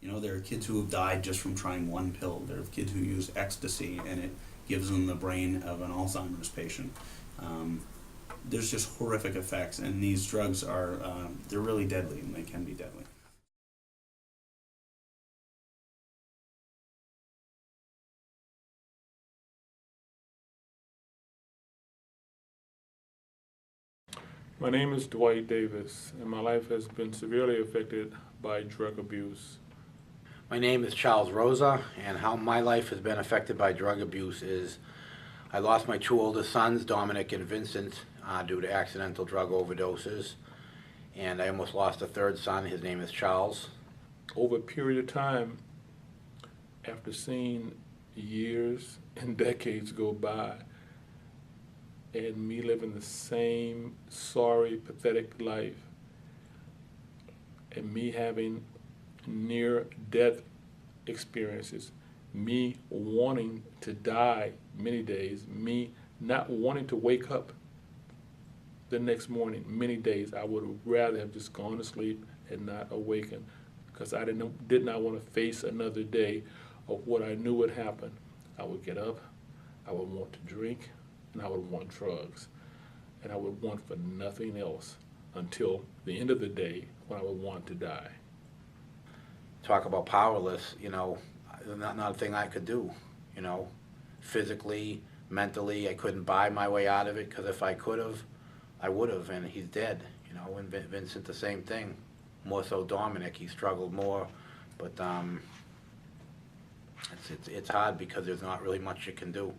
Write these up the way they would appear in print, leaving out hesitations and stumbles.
You know, there are kids who have died just from trying one pill. There are kids who use ecstasy and it gives them the brain of an Alzheimer's patient. There's just horrific effects, and these drugs are, they're really deadly, and they can be deadly. My name is Dwight Davis, and my life has been severely affected by drug abuse. My name is Charles Rosa, and how my life has been affected by drug abuse is I lost my two oldest sons, Dominic and Vincent, due to accidental drug overdoses. And I almost lost a third son. His name is Charles. Over a period of time, after seeing years and decades go by, and me living the same sorry, pathetic life, and me having near-death experiences, me wanting to die many days, me not wanting to wake up the next morning many days. I would rather have just gone to sleep and not awaken, because I did not want to face another day of what I knew would happen. I would get up, I would want to drink, and I would want drugs. And I would want for nothing else until the end of the day when I would want to die. Talk about powerless, you know, not a thing I could do, you know. Physically, mentally, I couldn't buy my way out of it, because if I could have, I would have, and he's dead, you know. And Vincent, the same thing. More so Dominic, he struggled more, but it's hard because there's not really much you can do.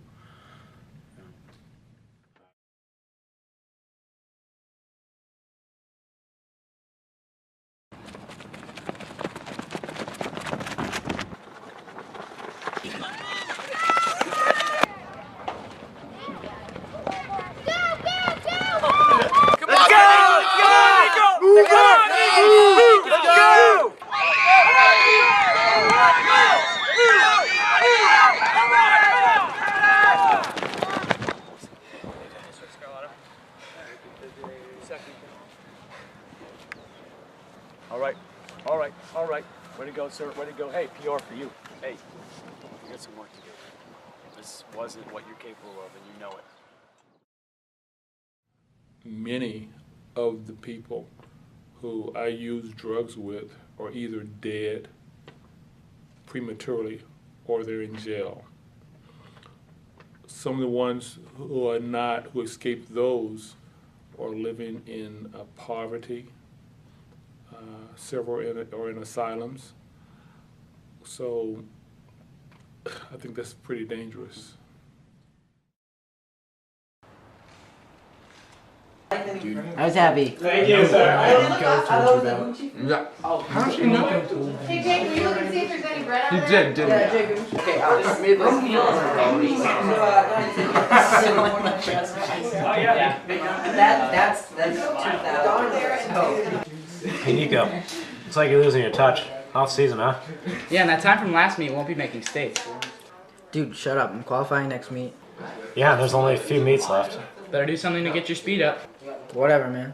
All right. Way to go, sir. Way to go. Hey, PR for you. Hey, you got some work to do. This wasn't what you're capable of, and you know it. Many of the people who I use drugs with are either dead prematurely or they're in jail. Some of the ones who are not, who escaped those, are living in poverty. Several are in asylums. So I think that's pretty dangerous. I was happy. Thank you, sir. Yeah. How does she know? Hey, Jake, will you look and see if there's any bread on He there? did, didn't he? Okay, I just made this meal. Oh, yeah. That's 2,000. Hey Nico, looks like you're losing your touch. Off season, huh? Yeah, and that time from last meet won't be making states. Dude, shut up. I'm qualifying next meet. Yeah, there's only a few meets left. Better do something to get your speed up. Whatever, man.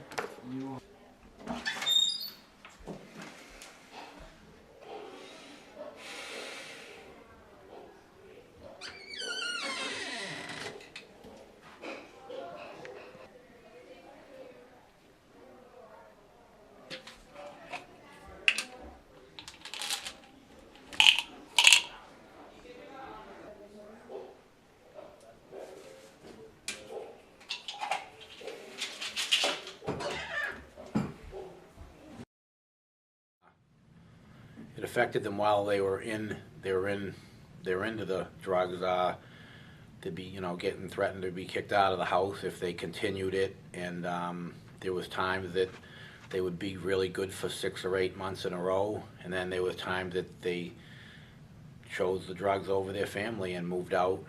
It affected them while they were into the drugs. To be, you know, getting threatened to be kicked out of the house if they continued it, and there was times that they would be really good for 6 or 8 months in a row, and then there was times that they chose the drugs over their family and moved out.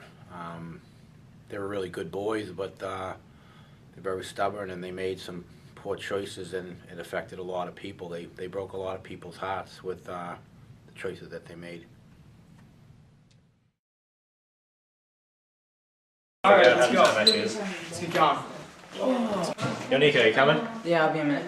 They were really good boys, but they're very stubborn, and they made some poor choices, and it affected a lot of people. They broke a lot of people's hearts with the choices that they made. All right, let's go. Let's get going. Yo Nico, you coming? Yeah, I'll be a minute.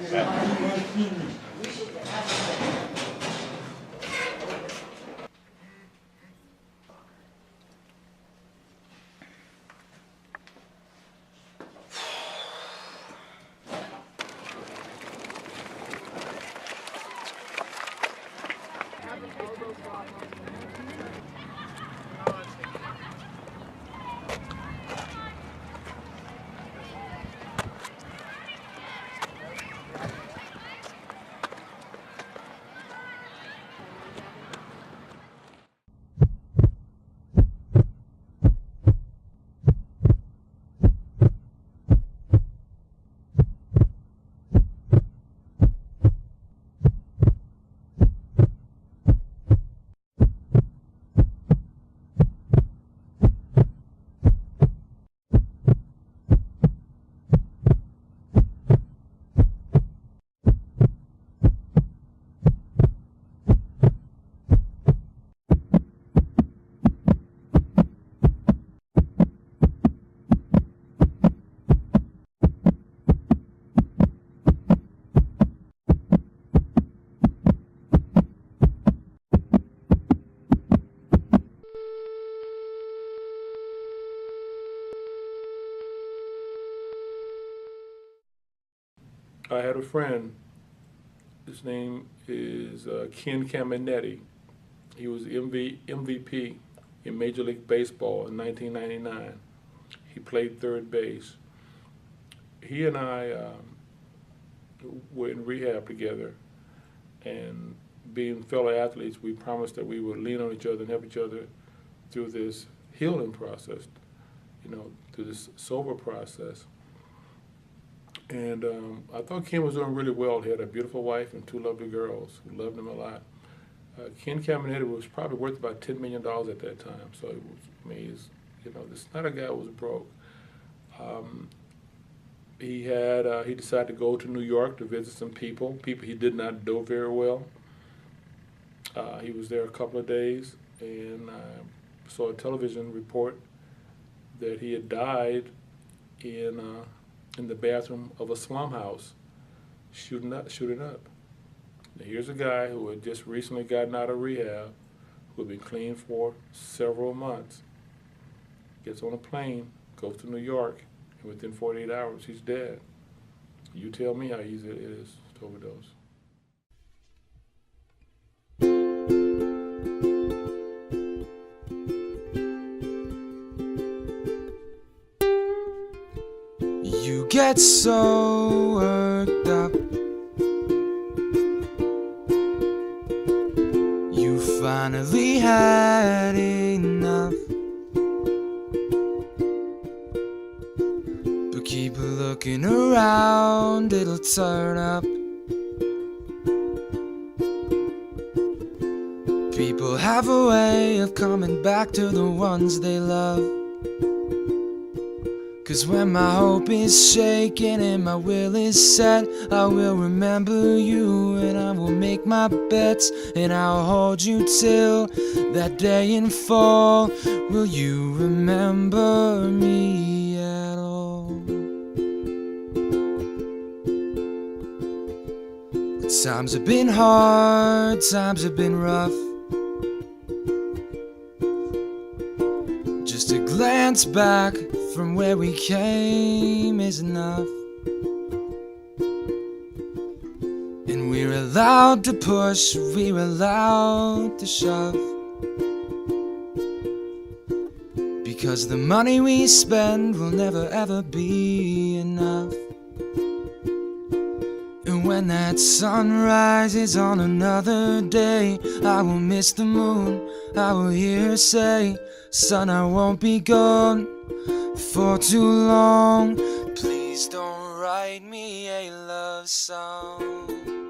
I had a friend, his name is Ken Caminetti. He was MVP in Major League Baseball in 1999. He played third base. He and I were in rehab together, and being fellow athletes, we promised that we would lean on each other and help each other through this healing process, through this sober process. And I thought Ken was doing really well. He had a beautiful wife and 2 lovely girls who loved him a lot. Ken Caminetti was probably worth about $10 million at that time. So it was amazing. This is not a guy who was broke. He decided to go to New York to visit some people he did not know very well. He was there a couple of days, and I saw a television report that he had died in the bathroom of a slum house, shooting up. Now here's a guy who had just recently gotten out of rehab, who had been clean for several months, gets on a plane, goes to New York, and within 48 hours, he's dead. You tell me how easy it is to overdose. You get so worked up, you finally had enough, but keep looking around, it'll turn up. People have a way of coming back to the ones they love. 'Cause when my hope is shaken and my will is set, I will remember you and I will make my bets, and I'll hold you till that day in fall. Will you remember me at all? Times have been hard, times have been rough. Just a glance back from where we came is enough. And we're allowed to push, we're allowed to shove, because the money we spend will never ever be enough. And when that sun rises on another day, I will miss the moon, I will hear her say, son, I won't be gone for too long. Please don't write me a love song.